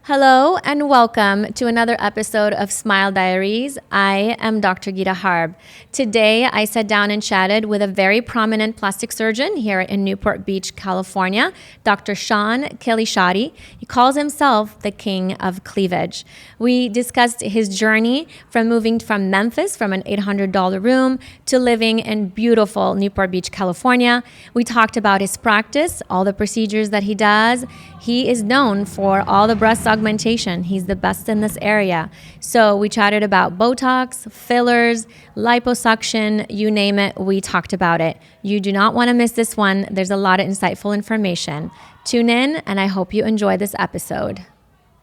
Hello and welcome to another episode of Smile Diaries. I am Dr. Guitta Harb. Today, I sat down and chatted with a very prominent plastic surgeon here in Newport Beach, California, Dr. Sean Kelishadi. He calls himself the king of cleavage. We discussed his journey from moving from Memphis from an $800 room to living in beautiful Newport Beach, California. We talked about his practice, all the procedures that he does. He is known for all the breast augmentation. He's the best in this area. So we chatted about Botox, fillers, liposuction, you name it, we talked about it. You do not want to miss this one. There's a lot of insightful information. Tune in, and I hope you enjoy this episode.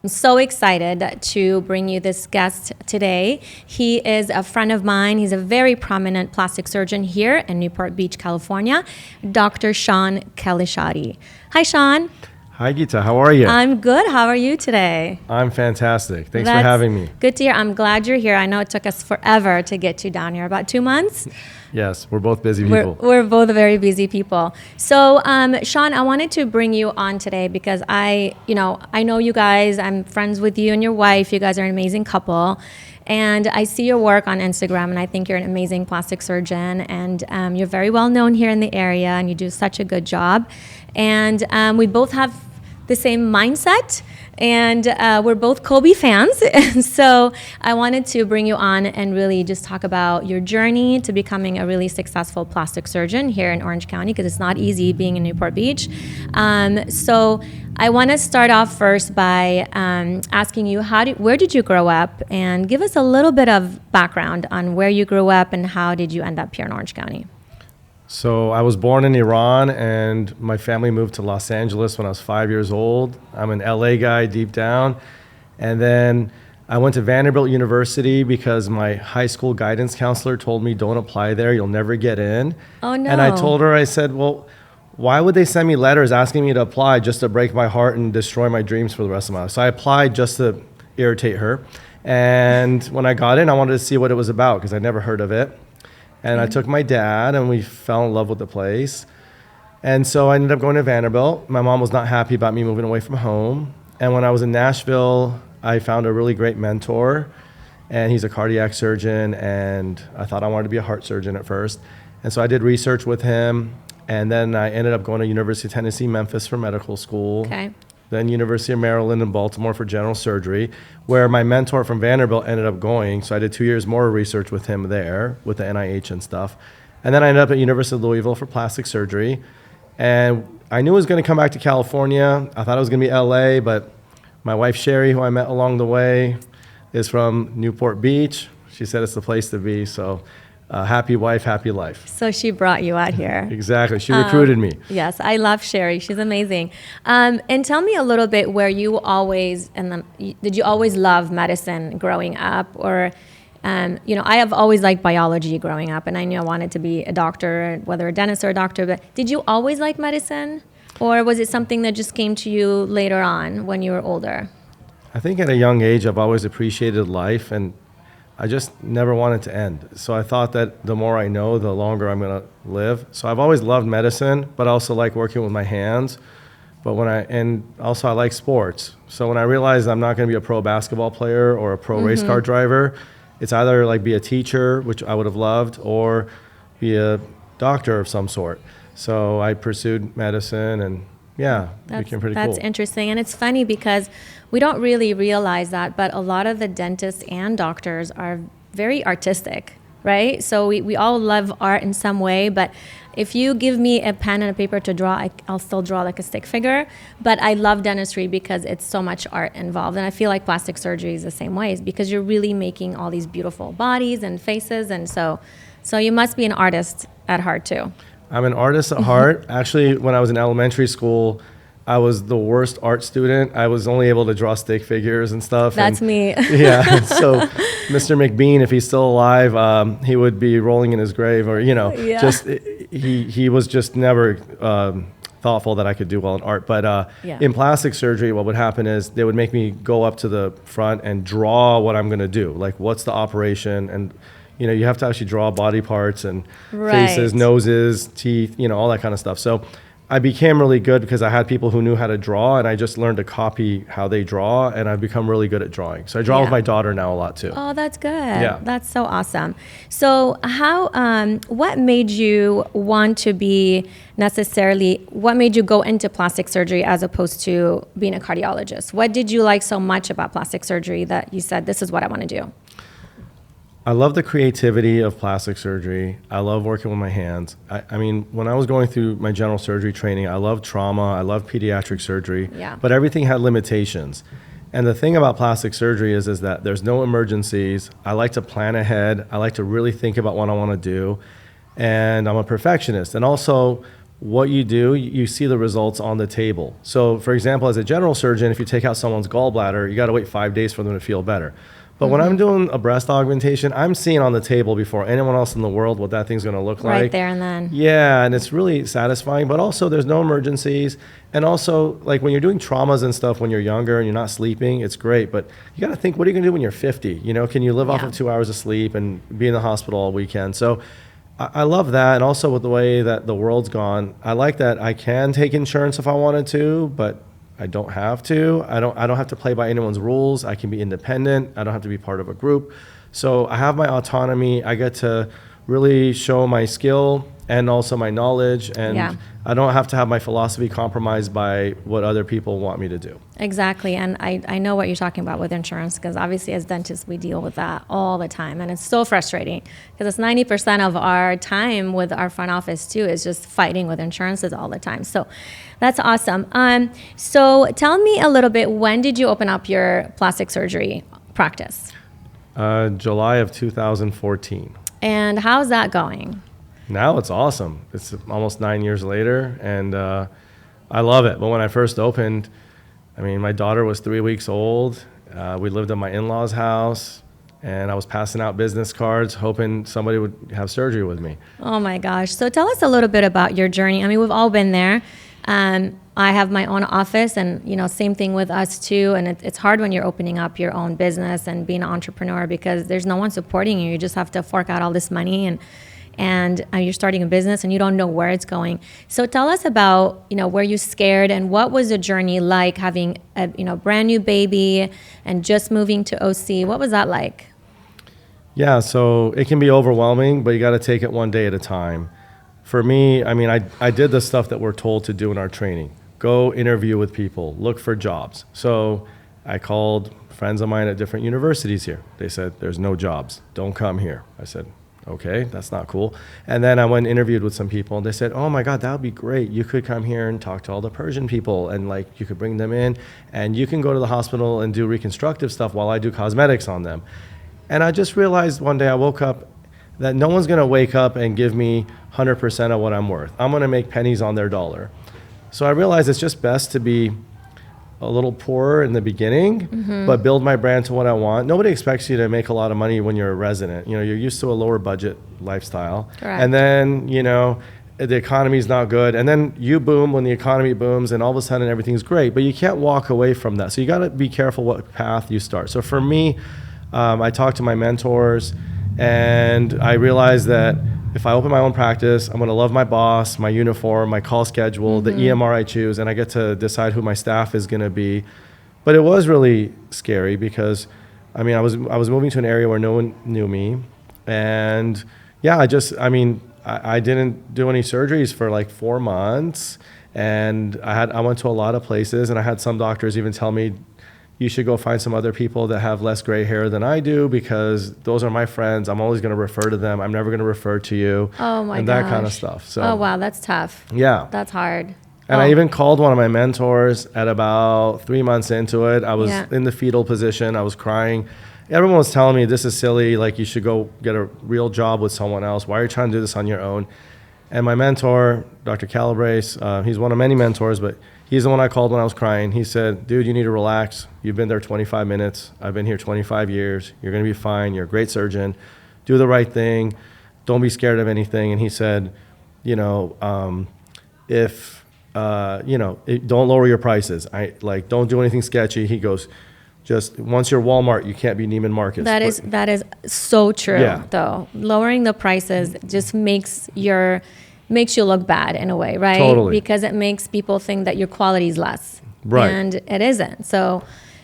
I'm so excited to bring you this guest today. He is a friend of mine. He's a very prominent plastic surgeon here in Newport Beach, California, Dr. Sean Kelishadi. Hi, Sean. Hi, Geeta. How are you? I'm good. How are you today? I'm fantastic. Thanks for having me. Good to hear. I'm glad you're here. I know it took us forever to get you down here, about 2 months. Yes, we're both busy people. We're both very busy people. So, Sean, I wanted to bring you on today because I know you guys. I'm friends with you and your wife. You guys are an amazing couple. And I see your work on Instagram, and I think you're an amazing plastic surgeon. And you're very well known here in the area, and you do such a good job. And we both have the same mindset, and we're both Kobe fans. And so I wanted to bring you on and really just talk about your journey to becoming a really successful plastic surgeon here in Orange County, because it's not easy being in Newport Beach. So I want to start off first by asking you, where did you grow up? And give us a little bit of background on where you grew up and how did you end up here in Orange County? So I was born in Iran, and my family moved to Los Angeles when I was 5 years old. I'm an LA guy deep down. And then I went to Vanderbilt University because my high school guidance counselor told me, don't apply there, you'll never get in. Oh, no. And I told her, I said, well, why would they send me letters asking me to apply just to break my heart and destroy my dreams for the rest of my life? So I applied just to irritate her. And when I got in, I wanted to see what it was about because I'd never heard of it. And I took my dad, and we fell in love with the place. And so I ended up going to Vanderbilt. My mom was not happy about me moving away from home. And when I was in Nashville, I found a really great mentor, and he's a cardiac surgeon, and I thought I wanted to be a heart surgeon at first. And so I did research with him, and then I ended up going to University of Tennessee, Memphis for medical school. Okay. Then University of Maryland in Baltimore for general surgery, where my mentor from Vanderbilt ended up going. So I did 2 years more research with him there, with the NIH and stuff. And then I ended up at University of Louisville for plastic surgery. And I knew I was going to come back to California. I thought it was going to be LA, but my wife, Sherry, who I met along the way, is from Newport Beach. She said it's the place to be. So happy wife, happy life. So she brought you out here. Exactly. She recruited me. Yes, I love Sherry. She's amazing. And tell me a little bit where you always, did you always love medicine growing up? Or, I have always liked biology growing up, and I knew I wanted to be a doctor, whether a dentist or a doctor. But did you always like medicine? Or was it something that just came to you later on when you were older? I think at a young age, I've always appreciated life, and I just never wanted to end. So I thought that the more I know, the longer I'm going to live. So I've always loved medicine, but I also like working with my hands. And also I like sports. So when I realized I'm not going to be a pro basketball player or a pro race car driver, it's either like be a teacher, which I would have loved, or be a doctor of some sort. So I pursued medicine, and it became pretty cool. That's interesting. And it's funny because we don't really realize that, but a lot of the dentists and doctors are very artistic, right? So we all love art in some way, but if you give me a pen and a paper to draw, I'll still draw like a stick figure. But I love dentistry because it's so much art involved. And I feel like plastic surgery is the same way, because you're really making all these beautiful bodies and faces. And so you must be an artist at heart too. I'm an artist at heart. Actually, when I was in elementary school, I was the worst art student. I was only able to draw stick figures and stuff. That's me. Yeah. So Mr. McBean, if he's still alive, he would be rolling in his grave, or, just he was just never thoughtful that I could do well in art. But in plastic surgery, what would happen is they would make me go up to the front and draw what I'm going to do. Like, what's the operation? And you have to actually draw body parts and faces, noses, teeth, all that kind of stuff. So I became really good because I had people who knew how to draw, and I just learned to copy how they draw, and I've become really good at drawing. So I draw with my daughter now a lot too. Oh, that's good. Yeah. That's so awesome. So what made you want to be what made you go into plastic surgery as opposed to being a cardiologist? What did you like so much about plastic surgery that you said, this is what I want to do? I love the creativity of plastic surgery. I love working with my hands. I mean, when I was going through my general surgery training, I loved trauma, I loved pediatric surgery, but everything had limitations. And the thing about plastic surgery is that there's no emergencies. I like to plan ahead. I like to really think about what I want to do. And I'm a perfectionist. And also, what you do, you see the results on the table. So, for example, as a general surgeon, if you take out someone's gallbladder, you got to wait 5 days for them to feel better. But when I'm doing a breast augmentation, I'm seeing on the table before anyone else in the world what that thing's going to look like. Right there and then. Yeah, and it's really satisfying. But also, there's no emergencies. And also, like when you're doing traumas and stuff when you're younger and you're not sleeping, it's great. But you got to think, what are you going to do when you're 50? You know, can you live off of 2 hours of sleep and be in the hospital all weekend? So I love that. And also with the way that the world's gone, I like that I can take insurance if I wanted to, but I don't have to. I don't have to play by anyone's rules. I can be independent. I don't have to be part of a group. So I have my autonomy. I get to really show my skill and also my knowledge, and I don't have to have my philosophy compromised by what other people want me to do. Exactly. And I know what you're talking about with insurance, because obviously as dentists we deal with that all the time, and it's so frustrating because it's 90% of our time with our front office too is just fighting with insurances all the time. So that's awesome. So tell me a little bit, when did you open up your plastic surgery practice? July of 2014. And how's that going? Now it's awesome. It's almost 9 years later, and I love it. But when I first opened, I mean, my daughter was 3 weeks old. We lived at my in-laws' house, and I was passing out business cards, hoping somebody would have surgery with me. Oh my gosh. So tell us a little bit about your journey. I mean, we've all been there. I have my own office, and same thing with us too. And it's hard when you're opening up your own business and being an entrepreneur, because there's no one supporting you. You just have to fork out all this money, and you're starting a business and you don't know where it's going. So tell us about, were you scared, and what was the journey like having a, brand new baby and just moving to OC? What was that like? Yeah, so it can be overwhelming, but you got to take it one day at a time. For me, I mean, I did the stuff that we're told to do in our training. Go interview with people, look for jobs. So I called friends of mine at different universities here. They said, there's no jobs, don't come here. I said, okay, that's not cool. And then I went and interviewed with some people, and they said, oh my God, that would be great. You could come here and talk to all the Persian people, and you could bring them in, and you can go to the hospital and do reconstructive stuff while I do cosmetics on them. And I just realized one day I woke up that no one's gonna wake up and give me 100% of what I'm worth. I'm gonna make pennies on their dollar. So I realized it's just best to be a little poorer in the beginning, but build my brand to what I want. Nobody expects you to make a lot of money when you're a resident. You're used to a lower budget lifestyle. Correct. And then, the economy's not good. And then you boom when the economy booms, and all of a sudden everything's great, but you can't walk away from that. So you gotta be careful what path you start. So for me, I talked to my mentors, and I realized that if I open my own practice, I'm going to love my boss, my uniform, my call schedule, the EMR I choose, and I get to decide who my staff is going to be. But it was really scary because, I mean, I was moving to an area where no one knew me. And yeah, I didn't do any surgeries for like 4 months. And I went to a lot of places, and I had some doctors even tell me, you should go find some other people that have less gray hair than I do, because those are my friends. I'm always going to refer to them. I'm never going to refer to you. Oh my gosh. And that kind of stuff. So, oh wow, that's tough. Yeah. That's hard. And I even called one of my mentors at about 3 months into it. I was in the fetal position. I was crying. Everyone was telling me, this is silly. Like, you should go get a real job with someone else. Why are you trying to do this on your own? And my mentor, Dr. Calabrese, he's one of many mentors, but he's the one I called when I was crying. He said, dude, you need to relax. You've been there 25 minutes. I've been here 25 years. You're going to be fine. You're a great surgeon. Do the right thing. Don't be scared of anything. And he said, don't lower your prices. Don't do anything sketchy. He goes, just once you're Walmart, you can't be Neiman Marcus. That is so true, though. Lowering the prices just makes makes you look bad in a way, right? Totally. Because it makes people think that your quality is less. Right. And it isn't. So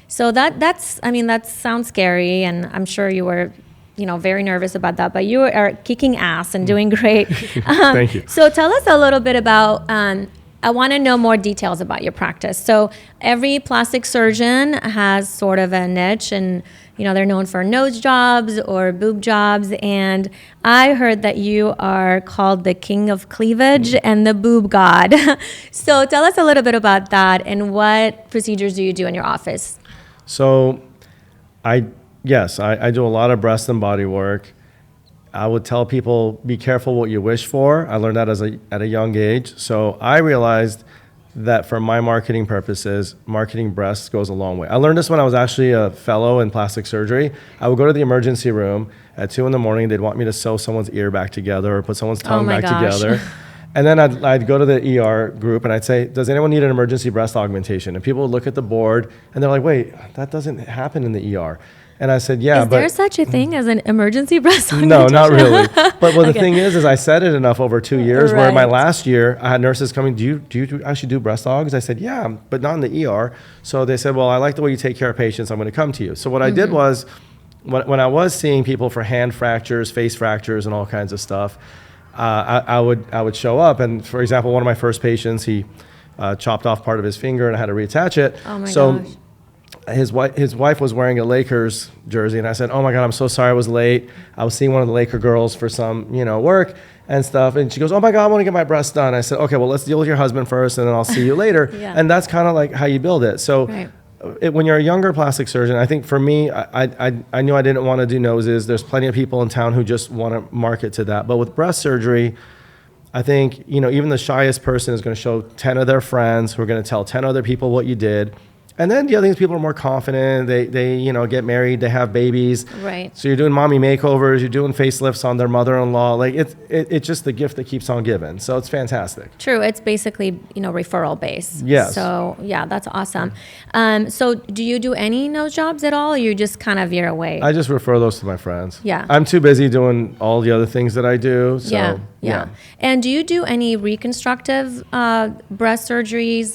that's, I mean, that sounds scary, and I'm sure you were, very nervous about that, but you are kicking ass and doing great. Thank you. So tell us a little bit about, I want to know more details about your practice. So every plastic surgeon has sort of a niche, and they're known for nose jobs or boob jobs. And I heard that you are called the king of cleavage and the boob god. So tell us a little bit about that, and what procedures do you do in your office? So I do a lot of breast and body work. I would tell people, be careful what you wish for. I learned that at a young age. So I realized that for my marketing purposes, marketing breasts goes a long way. I learned this when I was actually a fellow in plastic surgery. I would go to the emergency room at 2 a.m. They'd want me to sew someone's ear back together or put someone's tongue back together. And then I'd go to the ER group and I'd say, does anyone need an emergency breast augmentation? And people would look at the board and they're like, wait, that doesn't happen in the ER. And I said, yeah, Is there such a thing as an emergency breast augmentation? No, not really. But the thing is I said it enough over 2 years, where my last year I had nurses coming, do you actually do breast augs? I said, yeah, but not in the ER. So they said, well, I like the way you take care of patients. I'm going to come to you. So what I did was, when I was seeing people for hand fractures, face fractures, and all kinds of stuff, I would show up. And for example, one of my first patients, he chopped off part of his finger and I had to reattach it. Oh my gosh. His wife was wearing a Lakers jersey, and I said, oh my God, I'm so sorry I was late. I was seeing one of the Laker girls for some, work and stuff. And she goes, oh my God, I want to get my breasts done. I said, okay, well, let's deal with your husband first, and then I'll see you later. Yeah. And that's kind of like how you build it. So when you're a younger plastic surgeon, I think for me, I knew I didn't want to do noses. There's plenty of people in town who just want to market to that. But with breast surgery, I think, even the shyest person is going to show 10 of their friends who are going to tell 10 other people what you did. And then the other thing is people are more confident. They get married, they have babies. Right. So you're doing mommy makeovers, you're doing facelifts on their mother-in-law. Like it's just the gift that keeps on giving. So it's fantastic. True. It's basically, referral based. Yes. So yeah, that's awesome. So do you do any nose jobs at all, or you just kind of veer away? I just refer those to my friends. Yeah. I'm too busy doing all the other things that I do. So yeah. And do you do any reconstructive breast surgeries,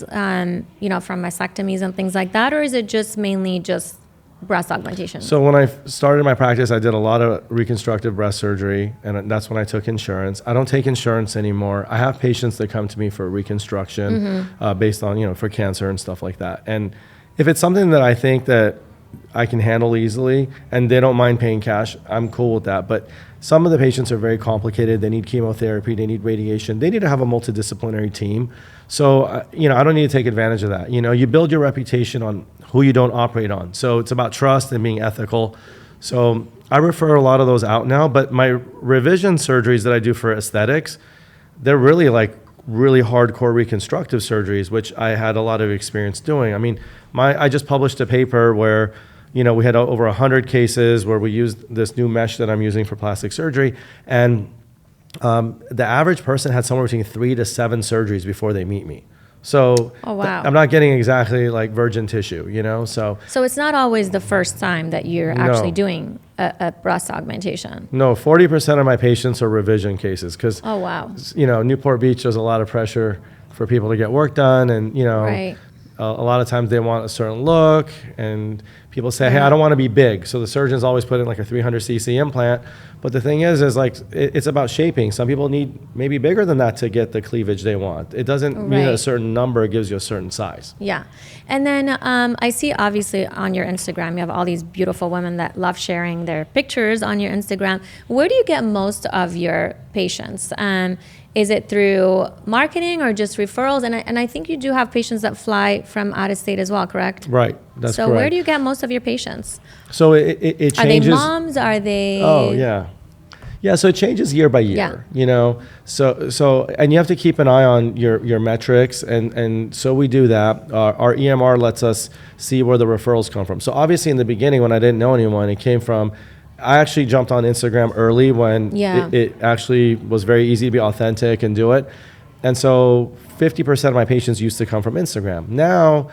from mastectomies and things like that, or is it just mainly just breast augmentation? So when I started my practice, I did a lot of reconstructive breast surgery, and that's when I took insurance. I don't take insurance anymore. I have patients that come to me for reconstruction based on, for cancer and stuff like that. And if it's something that I think that I can handle easily and they don't mind paying cash, I'm cool with that. But some of the patients are very complicated. They need chemotherapy, they need radiation. They need to have a multidisciplinary team. So, I don't need to take advantage of that. You build your reputation on who you don't operate on. So it's about trust and being ethical. So I refer a lot of those out now, but my revision surgeries that I do for aesthetics, they're really hardcore reconstructive surgeries, which I had a lot of experience doing. I mean, I just published a paper where, we had over 100 cases where we used this new mesh that I'm using for plastic surgery. And the average person had somewhere between 3 to 7 surgeries before they meet me. So I'm not getting exactly like virgin tissue, so it's not always the first time that you're actually doing a breast augmentation. No, 40% of my patients are revision cases because, Newport Beach, there's a lot of pressure for people to get work done. And, a lot of times they want a certain look, and people say, hey, I don't want to be big. So the surgeons always put in like a 300cc implant. But the thing is like, it's about shaping. Some people need maybe bigger than that to get the cleavage they want. It doesn't mean a certain number gives you a certain size. Yeah. And then I see obviously on your Instagram, you have all these beautiful women that love sharing their pictures on your Instagram. Where do you get most of your patients? Is it through marketing or just referrals? And I think you do have patients that fly from out of state as well, correct? Right, that's correct. So where do you get most of your patients? So it changes. Are they moms? Are they? Oh, yeah. Yeah, so it changes year by year, So and you have to keep an eye on your metrics, and so we do that. Our EMR lets us see where the referrals come from. So obviously in the beginning when I didn't know anyone, it came from, I actually jumped on Instagram early when it actually was very easy to be authentic and do it. And so 50% of my patients used to come from Instagram. Now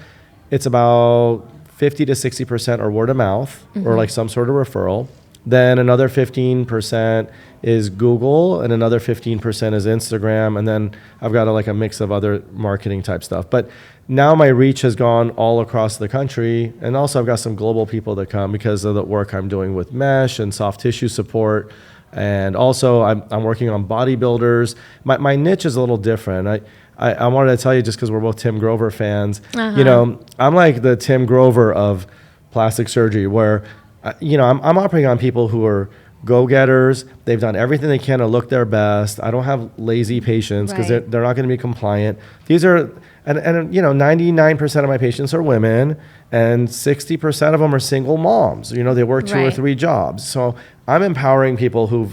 it's about 50 to 60% are word of mouth or like some sort of referral. Then another 15% is Google, and another 15% is Instagram, and then I've got a mix of other marketing type stuff. But now my reach has gone all across the country, and also I've got some global people that come because of the work I'm doing with mesh and soft tissue support. And also I'm working on bodybuilders. My niche is a little different. I wanted to tell you, just because we're both Tim Grover fans, I'm like the Tim Grover of plastic surgery, where I'm operating on people who are go-getters. They've done everything they can to look their best. I don't have lazy patients because they're not going to be compliant. These are, and 99% of my patients are women, and 60% of them are single moms. They work 2 or 3 jobs. So I'm empowering people who've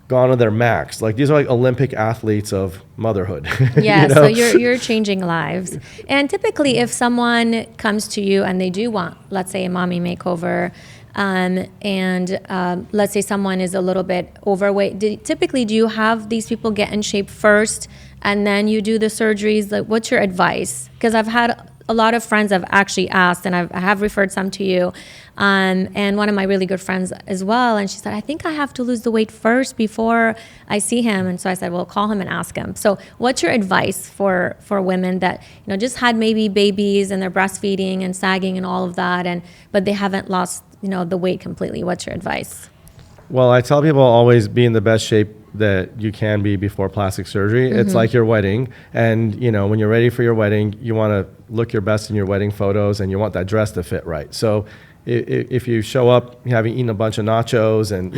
gone to their max. These are Olympic athletes of motherhood. Yeah, so you're changing lives. And typically if someone comes to you and they do want, let's say, a mommy makeover, and let's say someone is a little bit overweight, typically do you have these people get in shape first and then you do the surgeries? What's your advice? Because I've had a lot of friends have actually asked, and I have referred some to you, and one of my really good friends as well, and she said, I think I have to lose the weight first before I see him. And so I said, well, call him and ask him. So what's your advice for women that just had maybe babies and they're breastfeeding and sagging and all of that, but they haven't lost the weight completely? What's your advice? Well, I tell people always be in the best shape that you can be before plastic surgery. It's like your wedding, and when you're ready for your wedding, you want to look your best in your wedding photos, and you want that dress to fit right. So if you show up having eaten a bunch of nachos and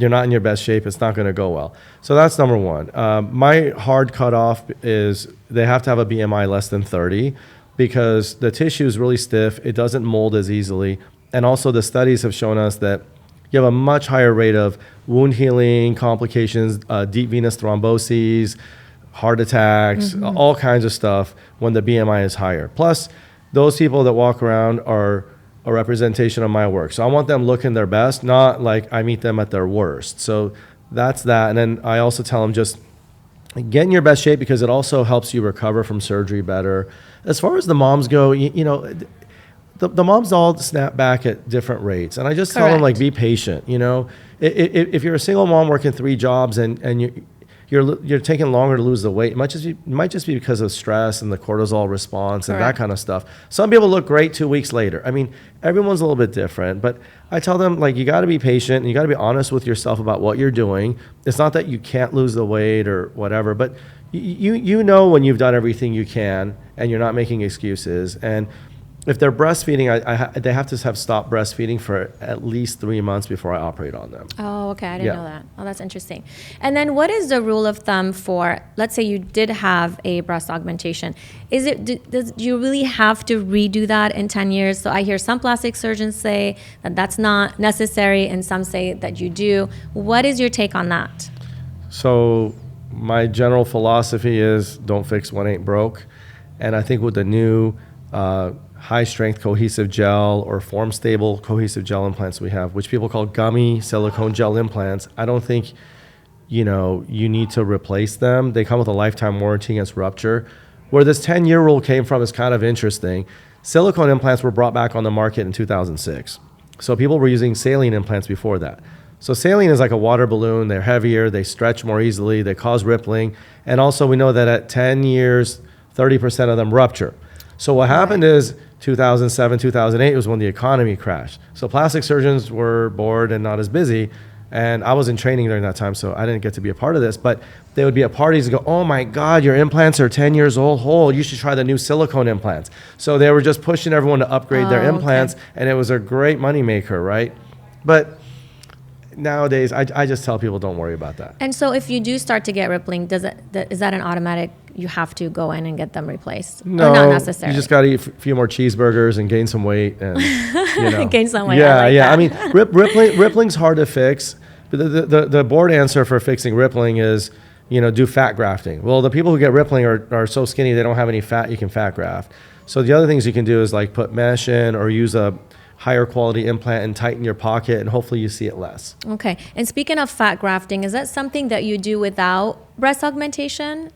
you're not in your best shape, it's not going to go well. So that's number one. My hard cutoff is they have to have a BMI less than 30, because the tissue is really stiff. It doesn't mold as easily, and also the studies have shown us that you have a much higher rate of wound healing, complications, deep venous thromboses, heart attacks, all kinds of stuff when the BMI is higher. Plus, those people that walk around are a representation of my work. So I want them looking their best, not like I meet them at their worst. So that's that. And then I also tell them just get in your best shape, because it also helps you recover from surgery better. As far as the moms go, the moms all snap back at different rates. And I just tell them, be patient. If you're a single mom working 3 jobs and you're taking longer to lose the weight, it might just be because of stress and the cortisol response and that kind of stuff. Some people look great 2 weeks later. I mean, everyone's a little bit different, but I tell them, you got to be patient and you got to be honest with yourself about what you're doing. It's not that you can't lose the weight or whatever, but you know when you've done everything you can and you're not making excuses. And if they're breastfeeding, they have to have stopped breastfeeding for at least 3 months before I operate on them. Oh, okay. I didn't know that. Oh, that's interesting. And then what is the rule of thumb for, let's say you did have a breast augmentation. Do you really have to redo that in 10 years? So I hear some plastic surgeons say that that's not necessary, and some say that you do. What is your take on that? So my general philosophy is don't fix what ain't broke. And I think with the new high strength cohesive gel or form stable cohesive gel implants we have, which people call gummy silicone gel implants, I don't think you need to replace them. They come with a lifetime warranty against rupture. Where this 10-year rule came from is kind of interesting. Silicone implants were brought back on the market in 2006. So people were using saline implants before that. So saline is like a water balloon. They're heavier, they stretch more easily, they cause rippling, and also we know that at 10 years 30% of them rupture. So what happened is 2007, 2008 was when the economy crashed. So plastic surgeons were bored and not as busy. And I was in training during that time, so I didn't get to be a part of this. But they would be at parties and go, oh my God, your implants are 10 years old. You should try the new silicone implants. So they were just pushing everyone to upgrade their implants. And it was a great moneymaker, right? But nowadays, I just tell people don't worry about that. And so if you do start to get rippling, is that an automatic, you have to go in and get them replaced? No, or not necessarily? You just got to eat a few more cheeseburgers and gain some weight. And gain some weight. Yeah. I mean, rippling's hard to fix. But the board answer for fixing rippling is, do fat grafting. Well, the people who get rippling are so skinny they don't have any fat. You can fat graft. So the other things you can do is put mesh in or use a higher quality implant and tighten your pocket, and hopefully you see it less. Okay. And speaking of fat grafting, is that something that you do without breast augmentation?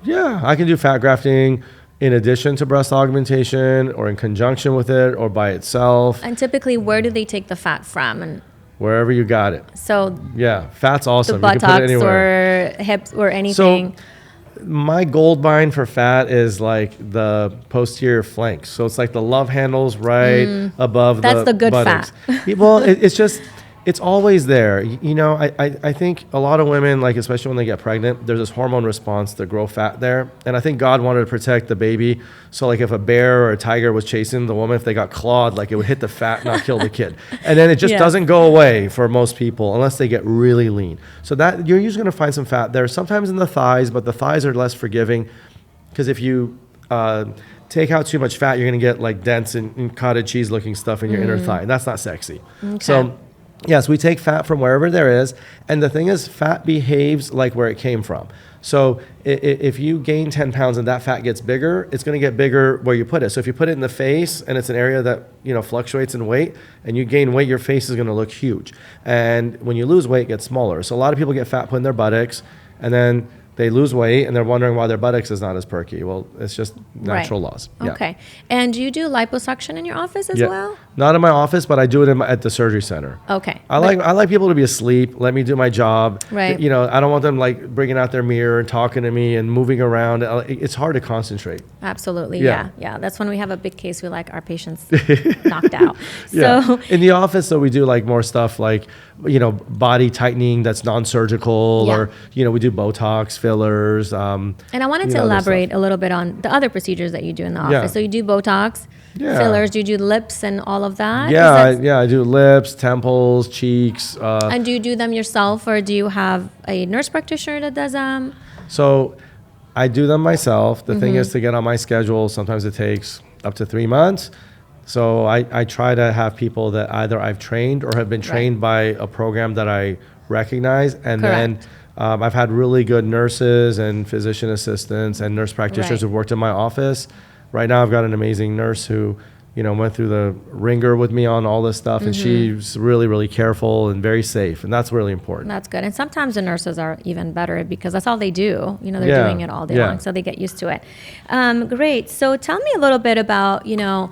Yeah, I can do fat grafting in addition to breast augmentation or in conjunction with it or by itself. And typically, where do they take the fat from? wherever you got it. So Yeah, fat's the awesome. You can put it buttocks anywhere. or hips or anything. My gold mine for fat is like the posterior flanks. So it's like the love handles right above That's the good buttocks. fat. Well, it's just, it's always there. You know, I think a lot of women, like especially when they get pregnant, there's this hormone response to grow fat there. And I think God wanted to protect the baby. So like if a bear or a tiger was chasing the woman, if they got clawed, like it would hit the fat, not kill the kid. And then it just doesn't go away for most people unless they get really lean. So that you're usually going to find some fat there, sometimes in the thighs, but the thighs are less forgiving because if you take out too much fat, you're going to get like dense and cottage cheese looking stuff in your inner thigh. And that's not sexy. Okay. So yes, we take fat from wherever there is. And the thing is, fat behaves like where it came from. So if you gain 10 pounds and that fat gets bigger, it's going to get bigger where you put it. So if you put it in the face and it's an area that, you know, fluctuates in weight and you gain weight, your face is going to look huge. And when you lose weight, it gets smaller. So a lot of people get fat put in their buttocks and then they lose weight and they're wondering why their buttocks is not as perky. Well, it's just natural laws. Yeah. Okay. And do you do liposuction in your office as well? Not in my office, but I do it at the surgery center. Okay. I like people to be asleep. Let me do my job. Right. You know, I don't want them like bringing out their mirror and talking to me and moving around. It's hard to concentrate. Absolutely. Yeah. Yeah. That's when we have a big case. We like our patients knocked out. Yeah. So In the office, so we do like more stuff like, you know, body tightening that's non-surgical or, you know, we do Botox, fillers. And I wanted to elaborate a little bit on the other procedures that you do in the office. Yeah. So you do Botox, fillers, do you do lips and all of that? Yeah, I do lips, temples, cheeks. And do you do them yourself or do you have a nurse practitioner that does them? So I do them myself. The thing is to get on my schedule, sometimes it takes up to 3 months. So I try to have people that either I've trained or have been trained by a program that I recognize. And then I've had really good nurses and physician assistants and nurse practitioners who've worked in my office. Right now I've got an amazing nurse who, you know, went through the ringer with me on all this stuff and she's really, really careful and very safe. And that's really important. That's good. And sometimes the nurses are even better because that's all they do. You know, they're doing it all day long. So they get used to it. Great. So tell me a little bit about, you know,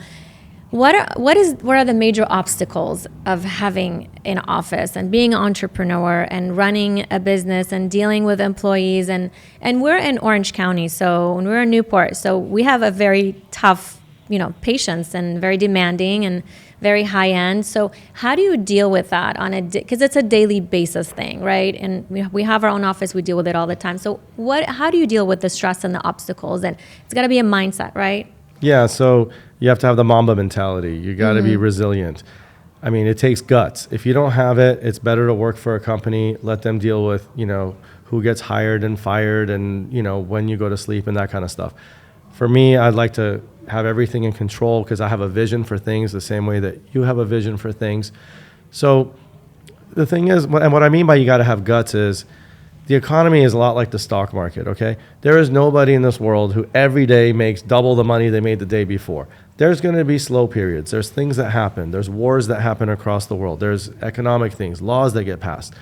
what are the major obstacles of having an office and being an entrepreneur and running a business and dealing with employees and we're in Orange County, so when we're in Newport, so we have a very tough, you know, patients and very demanding and very high end. So how do you deal with that because it's a daily basis thing, right? And we have our own office, we deal with it all the time. So how do you deal with the stress and the obstacles? And it's got to be a mindset, right? Yeah, so you have to have the Mamba mentality. You got to be resilient. I mean, it takes guts. If you don't have it, it's better to work for a company, let them deal with, you know, who gets hired and fired and, you know, when you go to sleep and that kind of stuff. For me, I'd like to have everything in control because I have a vision for things the same way that you have a vision for things. So the thing is, and what I mean by you got to have guts is, the economy is a lot like the stock market, okay? There is nobody in this world who every day makes double the money they made the day before. There's going to be slow periods. There's things that happen. There's wars that happen across the world. There's economic things, laws that get passed.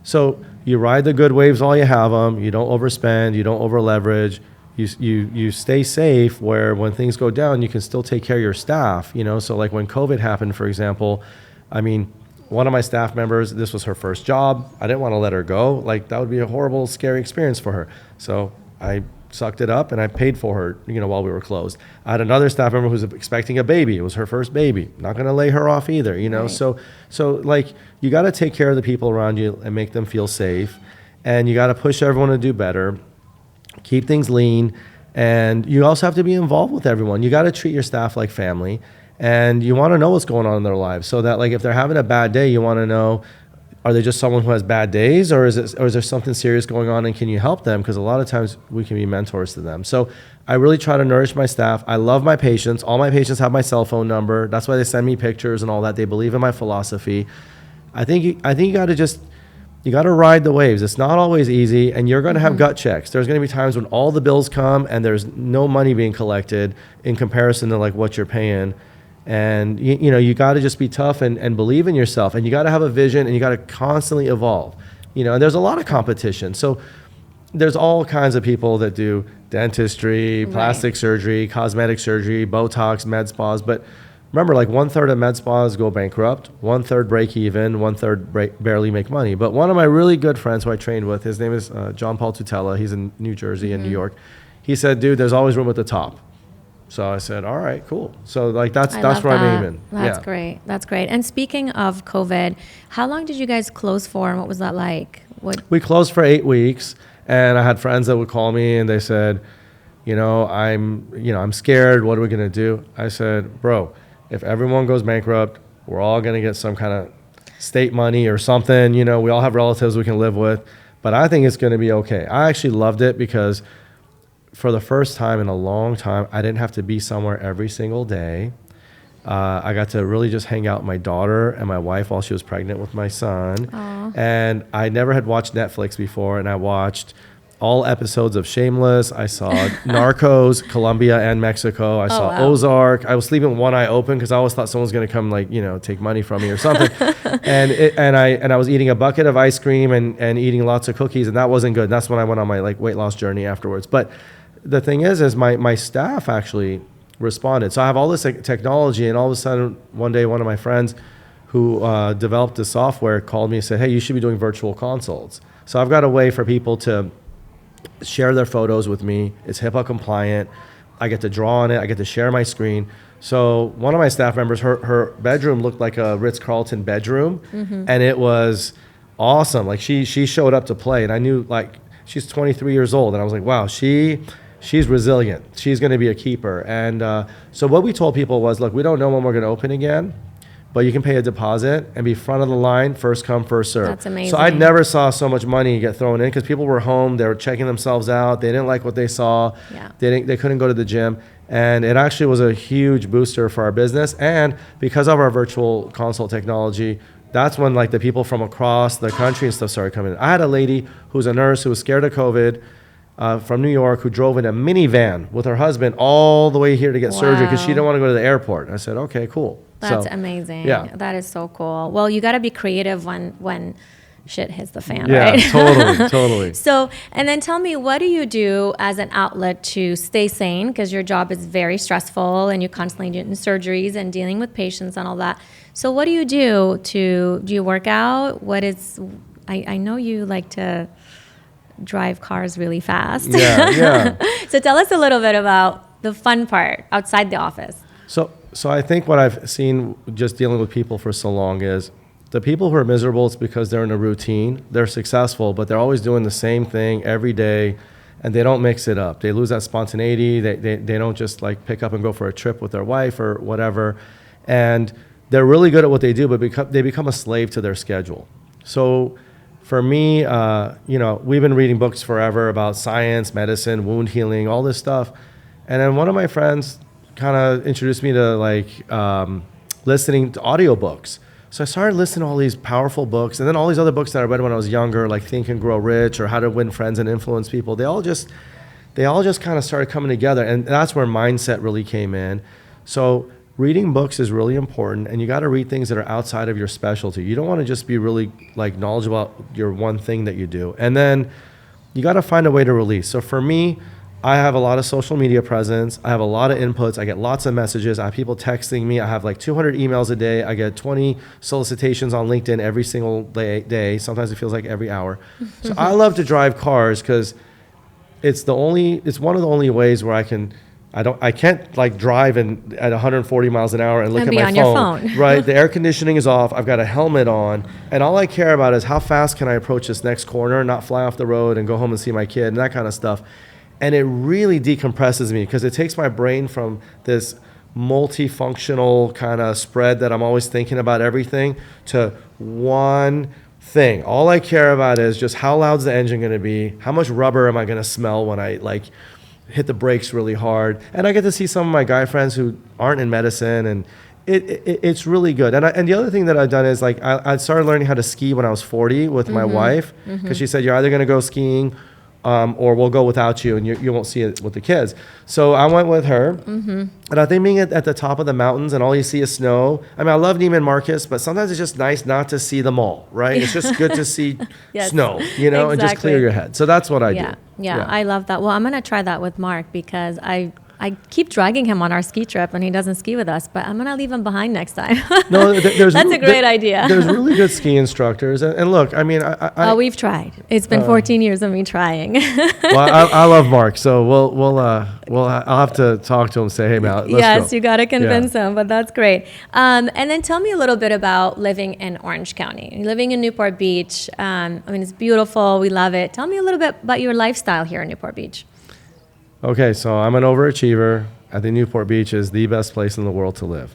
So you ride the good waves while you have them. You don't overspend. You don't over leverage. You stay safe where when things go down, you can still take care of your staff, you know? So like when COVID happened, for example, I mean, one of my staff members, this was her first job. I didn't want to let her go. Like that would be a horrible, scary experience for her. So I sucked it up and I paid for her, you know, while we were closed. I had another staff member who was expecting a baby. It was her first baby. Not going to lay her off either, you know? Right. So like you got to take care of the people around you and make them feel safe. And you got to push everyone to do better, keep things lean. And you also have to be involved with everyone. You got to treat your staff like family. And you want to know what's going on in their lives so that like if they're having a bad day, you want to know, are they just someone who has bad days or is there something serious going on and can you help them? Because a lot of times we can be mentors to them. So I really try to nourish my staff. I love my patients. All my patients have my cell phone number. That's why they send me pictures and all that. They believe in my philosophy. I think you got to ride the waves. It's not always easy and you're going to have gut checks. There's going to be times when all the bills come and there's no money being collected in comparison to like what you're paying. And you know, you got to just be tough and believe in yourself, and you got to have a vision, and you got to constantly evolve. You know, and there's a lot of competition. So there's all kinds of people that do dentistry, plastic surgery, cosmetic surgery, Botox, med spas, but remember, like 1/3 of med spas go bankrupt, 1/3 break even, 1/3 barely make money. But one of my really good friends who I trained with, his name is John Paul Tutela. He's in New Jersey and New York. He said, dude, there's always room at the top. So I said, all right, cool. So like that's where I'm aiming. That's great. That's great. And speaking of COVID, how long did you guys close for, and what was that like? We closed for 8 weeks, and I had friends that would call me and they said, I'm scared. What are we gonna do? I said, bro, if everyone goes bankrupt, we're all gonna get some kind of state money or something. We all have relatives we can live with, but I think it's gonna be okay. I actually loved it because for the first time in a long time, I didn't have to be somewhere every single day. I got to really just hang out with my daughter and my wife while she was pregnant with my son. Aww. And I never had watched Netflix before, and I watched all episodes of Shameless. I saw Narcos, Colombia and Mexico. I saw Ozark. I was sleeping with one eye open because I always thought someone was going to come take money from me or something. and I was eating a bucket of ice cream and eating lots of cookies, and that wasn't good. And that's when I went on my weight loss journey afterwards. But the thing is my staff actually responded. So I have all this technology, and all of a sudden one day one of my friends who developed the software called me and said, hey, you should be doing virtual consults. So I've got a way for people to share their photos with me. It's HIPAA compliant. I get to draw on it. I get to share my screen. So one of my staff members, her bedroom looked like a Ritz-Carlton bedroom, and it was awesome. Like she showed up to play, and I knew she's 23 years old, and I was like, wow, she's resilient. She's going to be a keeper. And so what we told people was, look, we don't know when we're going to open again, but you can pay a deposit and be front of the line, first come, first serve. That's amazing. So I never saw so much money get thrown in because people were home. They were checking themselves out. They didn't like what they saw. Yeah. They couldn't go to the gym. And it actually was a huge booster for our business. And because of our virtual consult technology, that's when the people from across the country and stuff started coming in. I had a lady who's a nurse who was scared of COVID, from New York, who drove in a minivan with her husband all the way here to get surgery because she didn't want to go to the airport. And I said, okay, cool. That's amazing. Yeah. That is so cool. Well, you got to be creative when shit hits the fan, yeah, right? Totally. So, and then tell me, what do you do as an outlet to stay sane? Because your job is very stressful and you're constantly doing surgeries and dealing with patients and all that. So what do you work out? I know you like to drive cars really fast. Yeah. So tell us a little bit about the fun part outside the office. So I think what I've seen just dealing with people for so long is the people who are miserable, it's because they're in a routine. They're successful, but they're always doing the same thing every day, and they don't mix it up. They lose that spontaneity. They don't just pick up and go for a trip with their wife or whatever. And they're really good at what they do, but they become a slave to their schedule. So for me, we've been reading books forever about science, medicine, wound healing, all this stuff. And then one of my friends kind of introduced me to listening to audiobooks. So I started listening to all these powerful books, and then all these other books that I read when I was younger, like Think and Grow Rich or How to Win Friends and Influence People. They all just kind of started coming together, and that's where mindset really came in. So reading books is really important, and you got to read things that are outside of your specialty. You don't want to just be really knowledgeable about your one thing that you do. And then you got to find a way to release. So for me, I have a lot of social media presence. I have a lot of inputs. I get lots of messages. I have people texting me. I have 200 emails a day. I get 20 solicitations on LinkedIn every single day. Sometimes it feels like every hour. So I love to drive cars because it's one of the only ways where I can't drive at 140 miles an hour and look at my phone. Right? The air conditioning is off. I've got a helmet on, and all I care about is how fast can I approach this next corner, not fly off the road and go home and see my kid and that kind of stuff. And it really decompresses me because it takes my brain from this multifunctional kind of spread that I'm always thinking about everything to one thing. All I care about is just how loud's the engine going to be, how much rubber am I going to smell when I hit the brakes really hard. And I get to see some of my guy friends who aren't in medicine, and it's really good. And the other thing that I've done is I started learning how to ski when I was 40 with my wife, because she said, you're either going to go skiing or we'll go without you, and you won't see it with the kids. So I went with her, and I think being at the top of the mountains and all you see is snow. I mean, I love Neiman Marcus, but sometimes it's just nice not to see them all, right? It's just good to see snow, and just clear your head. So that's what I do. Yeah, I love that. Well, I'm going to try that with Mark because I I keep dragging him on our ski trip and he doesn't ski with us, but I'm going to leave him behind next time. No, That's a great idea. There's really good ski instructors. And look, I mean, Oh, we've tried. It's been 14 years of me trying. Well, I love Mark, so I'll have to talk to him and say, hey, man, let's yes, go. you got to convince him, but that's great. And then tell me a little bit about living in Orange County. You're living in Newport Beach. I mean, it's beautiful. We love it. Tell me a little bit about your lifestyle here in Newport Beach. Okay, so I'm an overachiever. I think Newport Beach is the best place in the world to live.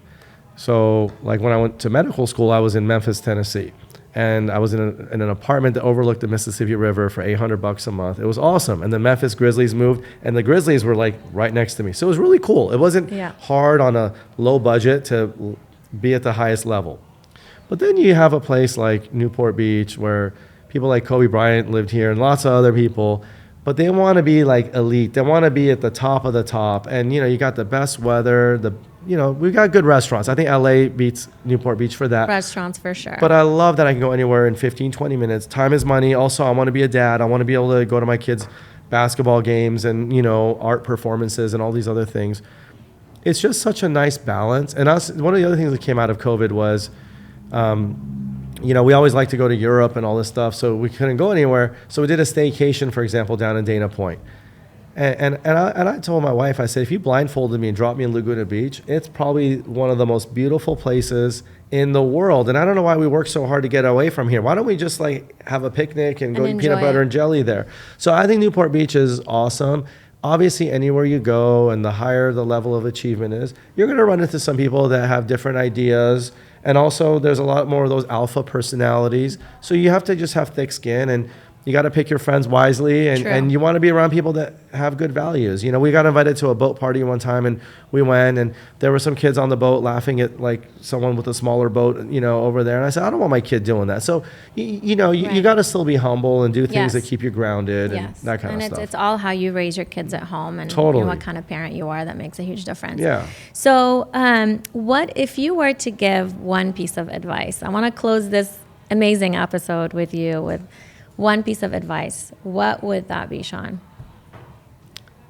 So, like when I went to medical school, I was in Memphis, Tennessee. And I was in an apartment that overlooked the Mississippi River for $800 a month. It was awesome. And the Memphis Grizzlies moved, and the Grizzlies were like right next to me. So it was really cool. It wasn't hard on a low budget to be at the highest level. But then you have a place like Newport Beach where people like Kobe Bryant lived here and lots of other people, but they want to be like elite. They want to be at the top of the top. And, you know, you got the best weather, we've got good restaurants. I think LA beats Newport Beach for that. Restaurants for sure. But I love that I can go anywhere in 15, 20 minutes. Time is money. Also, I want to be a dad. I want to be able to go to my kids' basketball games and, art performances and all these other things. It's just such a nice balance. And one of the other things that came out of COVID was, we always like to go to Europe and all this stuff, so we couldn't go anywhere. So we did a staycation, for example, down in Dana Point. And I told my wife, I said, if you blindfolded me and dropped me in Laguna Beach, it's probably one of the most beautiful places in the world. And I don't know why we work so hard to get away from here. Why don't we just have a picnic and go eat peanut butter and jelly there? So I think Newport Beach is awesome. Obviously, anywhere you go and the higher the level of achievement is, you're going to run into some people that have different ideas. And also, there's a lot more of those alpha personalities. So you have to just have thick skin, and you got to pick your friends wisely, and you want to be around people that have good values. We got invited to a boat party one time, and we went, and there were some kids on the boat laughing at someone with a smaller boat, over there. And I said, I don't want my kid doing that. So, you got to still be humble and do things that keep you grounded and that kind of stuff. It's all how you raise your kids at home and what kind of parent you are that makes a huge difference. Yeah. So, what if you were to give one piece of advice? I want to close this amazing episode with you with one piece of advice. What would that be, Sean?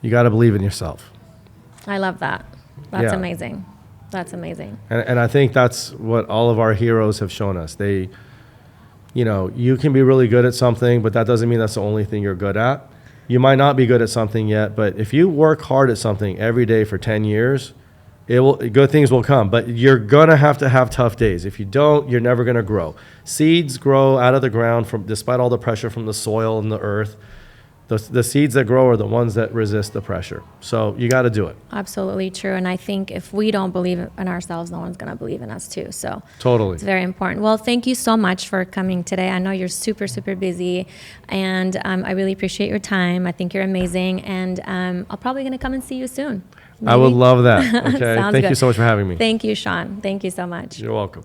You got to believe in yourself. I love that. That's amazing. That's amazing. And I think that's what all of our heroes have shown us. They, you can be really good at something, but that doesn't mean that's the only thing you're good at. You might not be good at something yet, but if you work hard at something every day for 10 years, good things will come, but you're going to have tough days. If you don't, you're never going to grow. Seeds grow out of the ground despite all the pressure from the soil and the earth. The seeds that grow are the ones that resist the pressure. So you got to do it. Absolutely true. And I think if we don't believe in ourselves, no one's going to believe in us too. So totally, it's very important. Well, thank you so much for coming today. I know you're super, super busy, and I really appreciate your time. I think you're amazing, and I'm probably going to come and see you soon. Maybe? I would love that. Okay. Thank you so much for having me. Thank you, Sean. Thank you so much. You're welcome.